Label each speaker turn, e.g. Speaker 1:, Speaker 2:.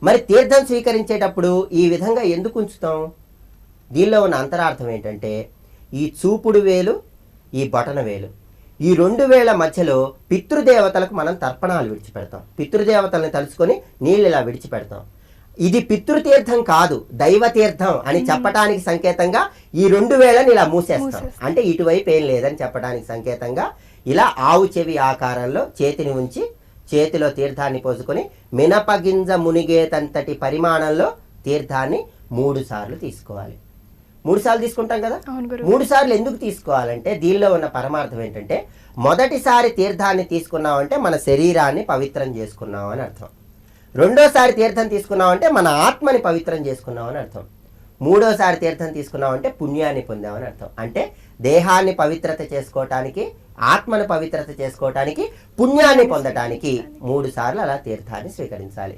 Speaker 1: మరి తీర్థం స్వీకరించేటప్పుడు ఈ విధంగా ఎందుకు ఉంచుతాం? దీనిలో ఉన్న అంతరార్థం ఏంటంటే, ఈ చూపుడు వేలు, ఈ బొటన వేలు, ఈ 2 వేళ్ల మధ్యలో పితృదేవతలకు మనం తర్పణాలు విడిచిపెడతాం. పితృదేవతల్ని తలుచుకొని నీళ్ళు ఇలా విడిచిపెడతాం. ఇది పితృతీర్థం కాదు, దైవతీర్థం అని చెప్పడానికి సంకేతంగా ఈ 2 వేళ్లను ఇలా మూసేస్తాం. అంటే ఇటువైపు ఏం లేదని చెప్పడానికి సంకేతంగా ఇలా ఆవు చెవి ఆకారంలో చేతిని ఉంచి చేతిలో తీర్థాన్ని పోసుకొని మినపగింజ మునిగేతంతటి పరిమాణంలో తీర్థాన్ని 3 సార్లు తీసుకోవాలి. 3 సార్లు తీసుకుంటాం కదా. 3 సార్లు ఎందుకు తీసుకోవాలంటే దీనిలో ఉన్న పరమార్థం ఏంటంటే, మొదటిసారి తీర్థాన్ని తీసుకున్నామంటే మన శరీరాన్ని పవిత్రం చేసుకున్నాం అని అర్థం. రెండోసారి తీర్థం తీసుకున్నామంటే మన ఆత్మని పవిత్రం చేసుకున్నాం అని అర్థం. మూడోసారి తీర్థం తీసుకున్నామంటే పుణ్యాన్ని పొందామని అర్థం. అంటే దేహాన్ని పవిత్రత చేసుకోవటానికి, ఆత్మను పవిత్రత చేసుకోవటానికి, పుణ్యాన్ని పొందటానికి 3 సార్లు అలా తీర్థాన్ని స్వీకరించాలి.